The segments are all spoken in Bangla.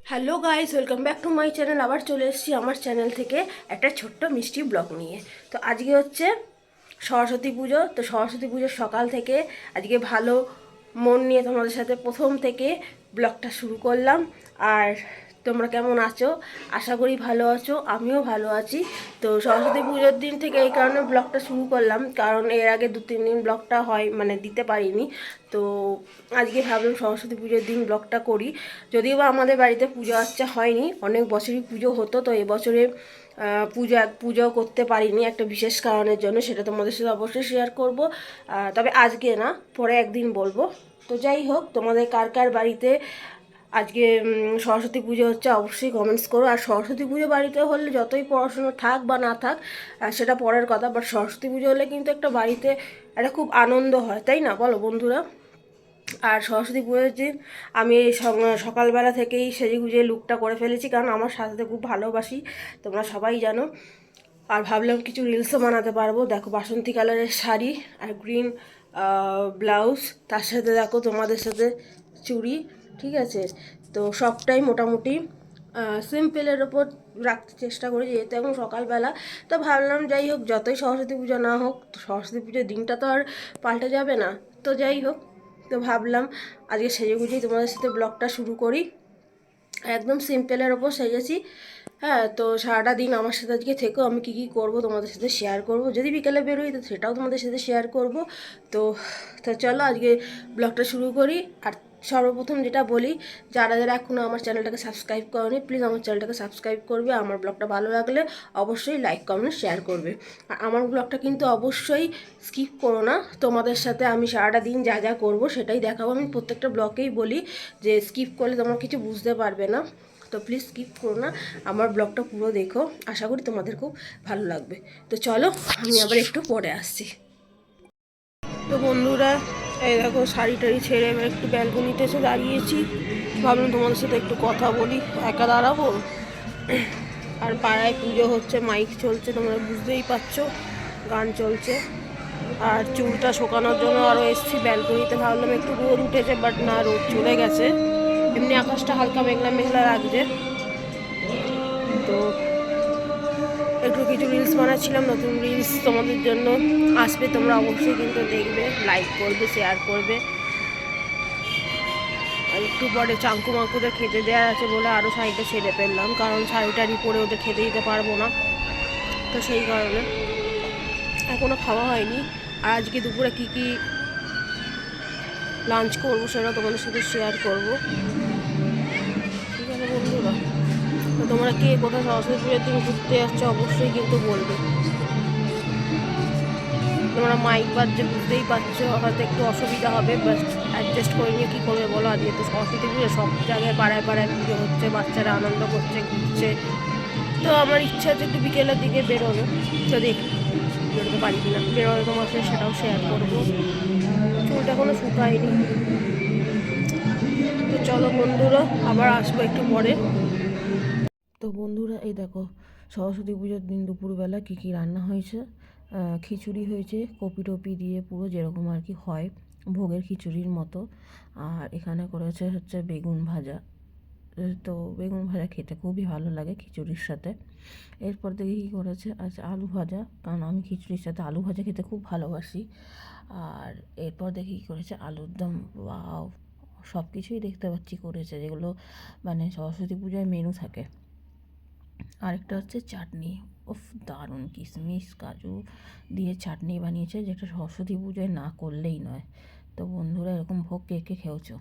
Hello guys, welcome back to my channel. আবার চলে এসেছি আমার চ্যানেল থেকে একটা ছোট্ট মিষ্টি ব্লগ নিয়ে। তো আজকে হচ্ছে সরস্বতী পুজো। তো সরস্বতী পুজোর সকাল থেকে আজকে ভালো মন নিয়ে তোমাদের সাথে প্রথম থেকে ব্লগটা শুরু করলাম। আর তোমরা কেমন আছো? আশা করি ভালো আছো, আমিও ভালো আছি। তো সরস্বতী পুজোর দিন থেকে এই কারণে ব্লগটা শুরু করলাম, কারণ এর আগে 2-3 দিন ব্লগটা দিতে পারিনি। তো আজকে ভাবলাম সরস্বতী পুজোর দিন ব্লগটা করি। যদিও বা আমাদের বাড়িতে পুজো আচ্ছা হয়নি, অনেক বছরই পুজো হতো, তো এবছরে পুজো করতে পারিনি একটা বিশেষ কারণের জন্য। সেটা তোমাদের সাথে অবশ্যই শেয়ার করব, তবে আজকে না, পরে একদিন বলবো। তো যাই হোক, তোমাদের কার কার বাড়িতে আজকে সরস্বতী পুজো হচ্ছে অবশ্যই কমেন্টস করো। আর সরস্বতী পুজো বাড়িতে হলে যতই পড়াশোনা থাক বা না থাক, সেটা পরের কথা, বাট সরস্বতী পুজো হলে কিন্তু একটা বাড়িতে একটা খুব আনন্দ হয়, তাই না বলো বন্ধুরা? আর সরস্বতী পুজোর দিন আমি এই সকালবেলা থেকেই সেজে গুজে লুকটা করে ফেলেছি, কারণ আমার সাজাতে খুব ভালোবাসি, তোমরা সবাই জানো। আর ভাবলাম কিছু রিলসও বানাতে পারবো। দেখো, বাসন্তী কালারের শাড়ি আর গ্রিন ব্লাউজ, তার সাথে দেখো তোমাদের সাথে চুড়ি, ঠিক আছে? তো সবটাই মোটামুটি সিম্পলের ওপর রাখতে চেষ্টা করি, যেহেতু এখন সকালবেলা। তো ভাবলাম যাই হোক, যতই সরস্বতী পুজো না হোক, তো সরস্বতী পুজোর দিনটা তো আর পাল্টে যাবে না। তো যাই হোক, তো ভাবলাম আজকে সেজে গুজেই তোমাদের সাথে ব্লগটা শুরু করি। একদম সিম্পলের ওপর সেজেছি। হ্যাঁ, তো সারাটা দিন আমার সাথে আজকে থেকেও আমি কী কী করবো তোমাদের সাথে শেয়ার করব। যদি বিকেলে বেরোই তো সেটাও তোমাদের সাথে শেয়ার করব। তো তো চলো আজকে ব্লগটা শুরু করি। আর সর্বপ্রথম যেটা বলি, যারা যারা এখনও আমার চ্যানেলটাকে সাবস্ক্রাইব করনি, প্লিজ আমার চ্যানেলটাকে সাবস্ক্রাইব করবে। আমার ব্লগটা ভালো লাগলে অবশ্যই লাইক কমেন্ট শেয়ার করবে। আর আমার ব্লগটা কিন্তু অবশ্যই স্কিপ করো না। তোমাদের সাথে আমি সারাটা দিন যা যা করবো সেটাই দেখাবো। আমি প্রত্যেকটা ব্লগেই বলি যে স্কিপ করলে তোমরা কিছু বুঝতে পারবে না। তো প্লিজ স্কিপ করো না, আমার ব্লগটা পুরো দেখো, আশা করি তোমাদের খুব ভালো লাগবে। তো চলো, আমি আবার একটু পরে আসছি। তো বন্ধুরা, এই দেখো শাড়ি টাড়ি ছেড়ে এবার একটু ব্যালকনিতে এসে দাঁড়িয়েছি। ভাবলাম তোমাদের সাথে একটু কথা বলি, একা দাঁড়াবো। আর পাড়ায় পুজো হচ্ছে, মাইক চলছে, তোমরা বুঝতেই পারছো, গান চলছে। আর চুলটা শুকানোর জন্য আরও এসছি ব্যালকনিতে। ভাবলাম একটু রোদ উঠেছে, বাট না, রোদ চলে গেছে। এমনি আকাশটা হালকা মেঘলা মেঘলা লাগছে। তো একটু কিছু রিলস বানাচ্ছিলাম, নতুন রিলস তোমাদের জন্য আসবে, তোমরা অবশ্যই কিন্তু দেখবে, লাইক করবে, শেয়ার করবে। আর একটু পরে চাঙ্কু মাকুদের খেতে দেওয়ার আছে বলে আরও শাড়িটা ছেড়ে ফেললাম, কারণ শাড়িটারি পরে ওদের খেতে দিতে পারবো না, তো সেই কারণে এখনও খাওয়া হয়নি। আর আজকে দুপুরে কী কী লাঞ্চ করবো সেটা তোমাদের সাথে শেয়ার করবো, ঠিক আছে বন্ধুরা? তো তোমরা কে কোথাও সরস্বতী পুজোর দিন ঘুরতে যাচ্ছ অবশ্যই কিন্তু বলবে। তোমরা মাইক বাজছে বুঝতেই পারছো, হয়তো একটু অসুবিধা হবে, বাট অ্যাডজাস্ট করে নিয়ে কী করবে বলো? আজকে তো সরস্বতী পুজো, সব জায়গায় পাড়ায় পাড়ায় পুজো হচ্ছে, বাচ্চারা আনন্দ করছে, ঘুরছে। তো আমার ইচ্ছা আছে একটু বিকেলের দিকে বেরোনো, যদি বেরোতে পারি কিনা, বেরোলে তোমার সাথে সেটাও শেয়ার করবো। চুলটা এখনো শুকায়নি। তো চলো বন্ধুরা, আবার আসবো একটু পরে। তো বন্ধুরা, এই দেখো সরস্বতী পুজোর দিন দুপুরবেলা কী কী রান্না হয়েছে। খিচুড়ি হয়েছে কপি টপি দিয়ে, পুরো যেরকম আর কি হয় ভোগের খিচুড়ির মতো। আর এখানে করেছে হচ্ছে বেগুন ভাজা। তো বেগুন ভাজা খেতে খুবই ভালো লাগে খিচুড়ির সাথে। এরপর দেখি কী করেছে, আচ্ছা আলু ভাজা, কারণ আমি খিচুড়ির সাথে আলু ভাজা খেতে খুব ভালোবাসি। আর এরপর দেখি কী করেছে, আলুর দম। ওয়াও, সব কিছুই দেখতে পাচ্ছি করেছে, যেগুলো মানে সরস্বতী পূজায় মেনু থাকে। আরেকটা হচ্ছে চাটনি। উফ, দারুণ, কিশমিশ কাজু দিয়ে চাটনি বানিয়েছে, যেটা সরস্বতী পুজোয় না করলেই নয়। তো বন্ধুরা, এরকম ভোগ কে কে খেয়েছো?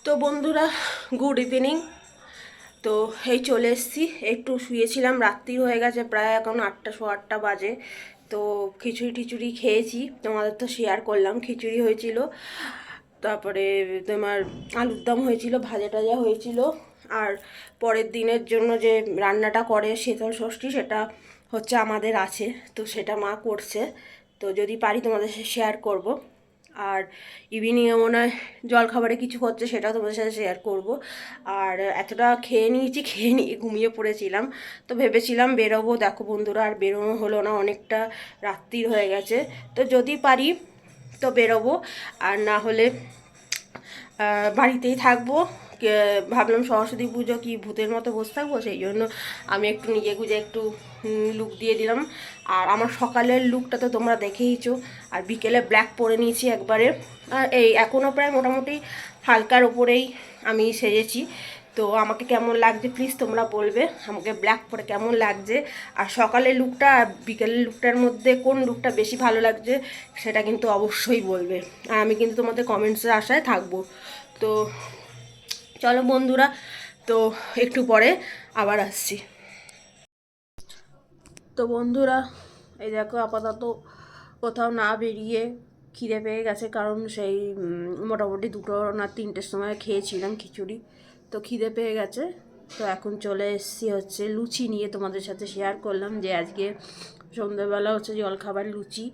তো বন্ধুরা, গুড ইভিনিং। তো এই চলে এসেছি, একটু শুয়েছিলাম, রাত্রি হয়ে গেছে প্রায়, এখন 8টা, 8:15 বাজে। তো খিচুড়ি টিচুড়ি খেয়েছি, তোমাদের তো শেয়ার করলাম, খিচুড়ি হয়েছিল, তারপরে তোমার আলুর দম হয়েছিল, ভাজা টাজা হয়েছিল। আর পরের দিনের জন্য যে রান্নাটা করে শীতল ষষ্ঠী, সেটা হচ্ছে আমাদের আছে, তো সেটা মা করছে। তো যদি পারি তোমাদের সাথে শেয়ার করব। আর ইভিনিংয়ে মনে হয় জলখাবারে কিছু হচ্ছে, সেটাও তোমাদের সাথে শেয়ার করব। আর এতটা খেয়ে নিয়েছি, খেয়ে নিয়ে ঘুমিয়ে পড়েছিলাম। তো ভেবেছিলাম বেরোবো, দেখো বন্ধুরা, আর বেরোনো হলো না, অনেকটা রাত্রির হয়ে গেছে। তো যদি পারি তো বেরোবো, আর না হলে বাড়িতেই থাকবো। ভাবলাম সরস্বতী পুজো কি ভূতের মতো বসে থাকবো, সেই জন্য আমি একটু নিজে গুজে একটু লুক দিয়ে দিলাম। আর আমার সকালের লুকটা তো তোমরা দেখেইছো, আর বিকেলে ব্ল্যাক পরে নিয়েছি একবারে। আর এই এখনও প্রায় মোটামুটি হালকার ওপরেই আমি সেজেছি। তো আমাকে কেমন লাগছে প্লিজ তোমরা বলবে, আমাকে ব্ল্যাক পরে কেমন লাগছে, আর সকালের লুকটা আর বিকেলের লুকটার মধ্যে কোন লুকটা বেশি ভালো লাগছে সেটা কিন্তু অবশ্যই বলবে। আর আমি কিন্তু তোমাদের কমেন্টসের আশায় থাকবো। তো চলো বন্ধুরা, তো একটু পরে আবার আসছি। তো বন্ধুরা, এই দেখো আপাতত কোথাও না বেরিয়ে খিদে পেয়ে গেছে, কারণ সেই মোটামুটি 2 না 3টের সময় খেয়েছিলাম খিচুড়ি। তো খিদে পেয়ে গেছে। তো এখন চলে এসেছি হচ্ছে লুচি নিয়ে, তোমাদের সাথে শেয়ার করলাম যে আজকে সন্ধ্যেবেলা হচ্ছে জলখাবার লুচি।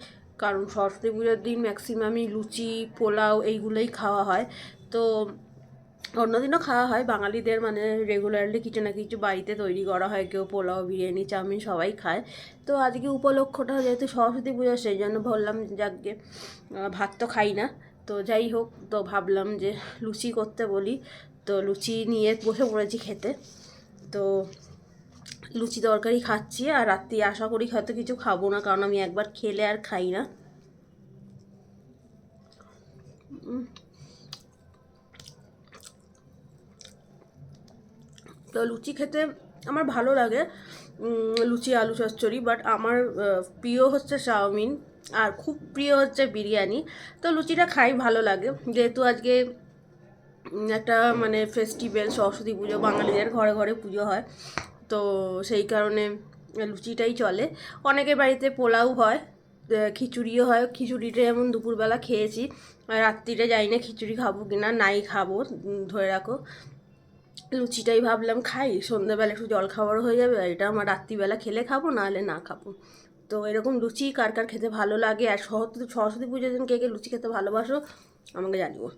কারণ সরস্বতী পুজোর দিন ম্যাক্সিমামই লুচি পোলাও এইগুলোই খাওয়া হয়। তো অন্যদিনও খাওয়া হয় বাঙালিদের, মানে রেগুলারলি কিছু না কিছু বাড়িতে তৈরি করা হয়, কেউ পোলাও বিরিয়ানি চাউমিন সবাই খায়। তো আজকে উপলক্ষটা যেহেতু সরস্বতী পুজো, সেই জন্য ভাবলাম যাকে ভাত তো খাই না, তো যাই হোক, তো ভাবলাম যে লুচি করতে বলি। তো লুচি নিয়ে বসে পড়েছি খেতে। তো লুচি তরকারি খাচ্ছি, আর রাত্রি আশা করি হয়তো কিছু খাবো না, কারণ আমি একবার খেলে আর খাই না। তো লুচি খেতে আমার ভালো লাগে, লুচি আলু চচ্চড়ি, বাট আমার প্রিয় হচ্ছে চাউমিন, আর খুব প্রিয় হচ্ছে বিরিয়ানি। তো লুচিটা খাই ভালো লাগে, যেহেতু আজকে একটা মানে ফেস্টিভ্যাল সরস্বতী পুজো, বাঙালিদের ঘরে ঘরে পুজো হয়, তো সেই কারণে লুচিটাই চলে। অনেকের বাড়িতে পোলাও হয়, খিচুড়িও হয়। খিচুড়িটা যেমন দুপুরবেলা খেয়েছি, আর রাত্রিরে যাই না খিচুড়ি খাবো কিনা, নাই খাবো, ধরে রাখো। লুচিটাই ভাবলাম খাই, সন্ধ্যাবেলা একটু জল খাবারও হয়ে যাবে, আর এটা আমার রাত্রিবেলা খেলে খাবো, নাহলে না খাবো। তো এরকম লুচি কার কার খেতে ভালো লাগে, আর সরস্বতী পুজোর দিন কে কে লুচি খেতে ভালোবাসো আমাকে জানিও।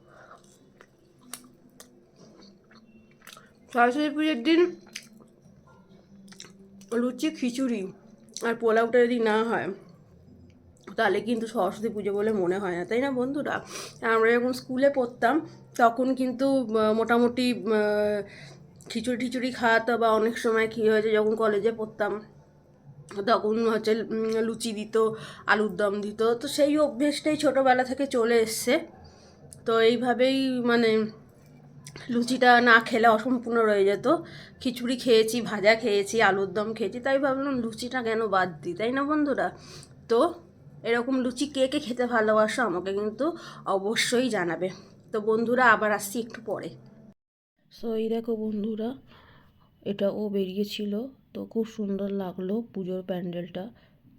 সরস্বতী পুজোর দিন লুচি খিচুড়ি আর পোলাওটা যদি না হয়, তাহলে কিন্তু সরস্বতী পুজো বলে মনে হয় না, তাই না বন্ধুরা? আমরা যখন স্কুলে পড়তাম তখন কিন্তু মোটামুটি খিচুড়ি টিচুড়ি খাওয়াতো, বা অনেক সময় কী হয়েছে যখন কলেজে পড়তাম তখন হচ্ছে লুচি দিত, আলুর দম দিত। তো সেই অভ্যেসটাই ছোটোবেলা থেকে চলে এসছে। তো এইভাবেই মানে লুচিটা না খেলে অসম্পূর্ণ রয়ে যেত। খিচুড়ি খেয়েছি, ভাজা খেয়েছি, আলুর দম খেয়েছি, তাই ভাবলাম লুচিটা কেন বাদ দিই, তাই না বন্ধুরা? তো এরকম লুচি কে কে খেতে ভালোবাসো আমাকে কিন্তু অবশ্যই জানাবে। তো বন্ধুরা আবার আসছি একটু পরে। সো এই দেখো বন্ধুরা, এটা ও বেরিয়েছিল, তো খুব সুন্দর লাগলো পুজোর প্যান্ডেলটা।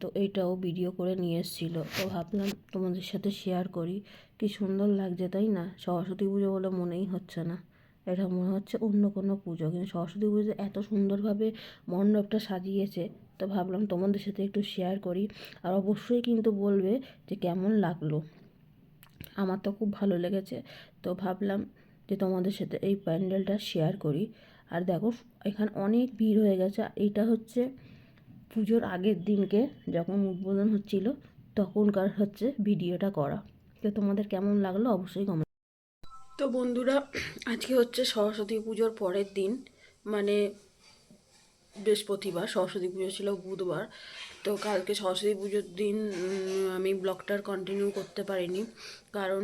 তো এইটাও ভিডিও করে নিয়ে এসেছিলো, তো ভাবলাম তোমাদের সাথে শেয়ার করি। কি সুন্দর লাগছে তাই না? সরস্বতী পুজো বলে মনেই হচ্ছে না, এটা মনে হচ্ছে অন্য কোনো পুজো, কিন্তু সরস্বতী পুজো এত সুন্দরভাবে মণ্ডপটা সাজিয়েছে। তো ভাবলাম তোমাদের সাথে একটু শেয়ার করি, আর অবশ্যই কিন্তু বলবে যে কেমন লাগলো। আমার তো খুব ভালো লেগেছে, তো ভাবলাম যে তোমাদের সাথে এই প্যান্ডেলটা শেয়ার করি। আর দেখো এখানে অনেক ভিড় হয়ে গেছে, এইটা হচ্ছে পুজোর আগের দিনকে যখন উদ্বোধন হচ্ছিল তখনকার হচ্ছে ভিডিওটা করা। তো তোমাদের কেমন লাগলো অবশ্যই কমেন্ট। তো বন্ধুরা, আজকে হচ্ছে সরস্বতী পুজোর পরের দিন, মানে বৃহস্পতিবার, সরস্বতী পুজো ছিল বুধবার। তো কালকে সরস্বতী পুজোর দিন আমি ব্লগটার কন্টিনিউ করতে পারিনি, কারণ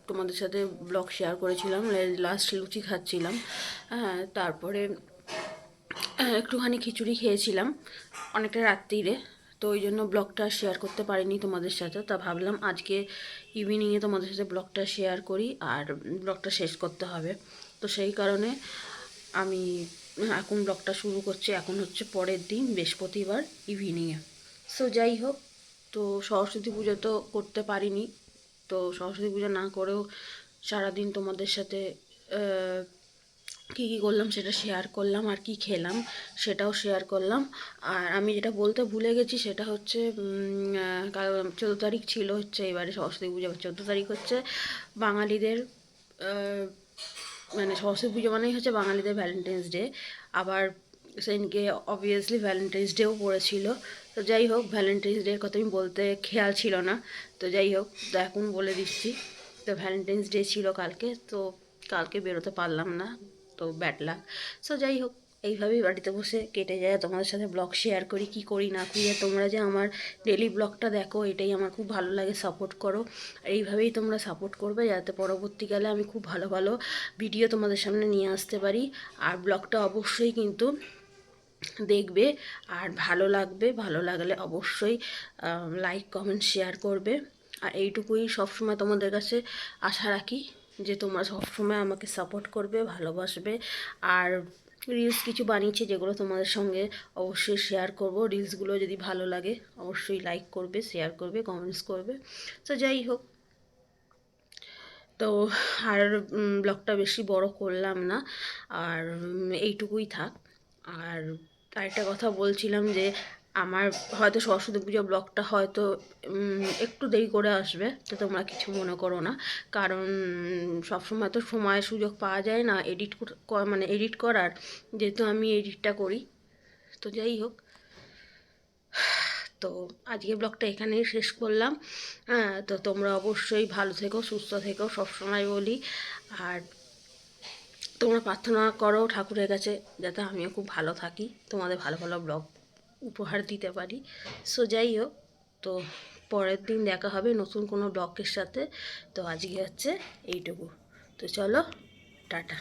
তোমাদের সাথে ব্লগ শেয়ার করেছিলাম লাস্ট লুচি খাচ্ছিলাম। হ্যাঁ, তারপরে একটুখানি খিচুড়ি খেয়েছিলাম অনেকটা রাত্রিরে, তো ওই জন্য ব্লগটা শেয়ার করতে পারিনি তোমাদের সাথে। তা ভাবলাম আজকে ইভিনিংয়ে তোমাদের সাথে ব্লগটা শেয়ার করি, আর ব্লগটা শেষ করতে হবে। তো সেই কারণে আমি এখন ব্লগটা শুরু করছি। এখন হচ্ছে পরের দিন বৃহস্পতিবার ইভিনিংয়ে। সো যাই হোক, তো সরস্বতী পুজো তো করতে পারিনি, তো সরস্বতী পুজো না করেও সারাদিন তোমাদের সাথে কী কী করলাম সেটা শেয়ার করলাম, আর কি খেলাম সেটাও শেয়ার করলাম। আর আমি যেটা বলতে ভুলে গেছি সেটা হচ্ছে 14 তারিখ ছিল হচ্ছে এবারে সরস্বতী পুজো, 14 তারিখ হচ্ছে বাঙালিদের মানে সরস্বতী পুজো মানেই হচ্ছে বাঙালিদের ভ্যালেন্টাইন্স ডে। আবার সেদিনকে অবভিয়াসলি ভ্যালেন্টাইন্স ডেও পড়েছিল। তো যাই হোক, ভ্যালেন্টাইন্স ডের কথা আমি বলতে খেয়াল ছিল না, তো যাই হোক, তো এখন বলে দিচ্ছি। তো ভ্যালেন্টাইন্স ডে ছিল কালকে, তো কালকে বেরোতে পারলাম না, তো ব্যাড লাক। সো যাই হোক, এইভাবেই বাড়িতে বসে কেটে যায়, তোমাদের সাথে ব্লগ শেয়ার করি কি করি না করি। আর তোমরা যে আমার ডেলি ব্লগটা দেখো, এটাই আমার খুব ভালো লাগে, সাপোর্ট করো। আর এইভাবেই তোমরা সাপোর্ট করবে, যাতে পরবর্তীকালে আমি খুব ভালো ভালো ভিডিও তোমাদের সামনে নিয়ে আসতে পারি। আর ব্লগটা অবশ্যই কিন্তু দেখবে, আর ভালো লাগবে, ভালো লাগলে অবশ্যই লাইক কমেন্ট শেয়ার করবে। আর এইটুকুই সবসময় তোমাদের কাছে আশা রাখি, যে তোমরা সবসময় আমাকে সাপোর্ট করবে, ভালোবাসবে। আর রিলস কিছু বানিয়েছি যেগুলো তোমাদের সঙ্গে অবশ্যই শেয়ার করব। রিলসগুলো যদি ভালো লাগে অবশ্যই লাইক করবে, শেয়ার করবে, কমেন্টস করবে। তো যাই হোক, তো আর ব্লগটা বেশি বড় করলাম না, আর এইটুকুই থাক। আর আরেকটা কথা বলছিলাম যে আমার হয়তো সরস্বতী পুজো ব্লগটা হয়তো একটু দেরি করে আসবে, তো তোমরা কিছু মনে করো না। কারণ সবসময় তো সময় সুযোগ পাওয়া যায় না মানে এডিট করার, যেহেতু আমি এডিটটা করি। তো যাই হোক, তো আজকে ব্লগটা এখানেই শেষ করলাম। তো তোমরা অবশ্যই ভালো থেকো, সুস্থ থেকো, সবসময় বলি। আর তোমরা প্রার্থনা করো ঠাকুরের কাছে, যাতে আমিও খুব ভালো থাকি, তোমাদের ভালো ভালো ব্লগ উপহার দিতে পারি। সো যাই হোক, তো পরের দিন দেখা হবে নতুন কোনো ব্লগের সাথে। তো আজকে হচ্ছে এইটুকু। তো চলো, টাটা।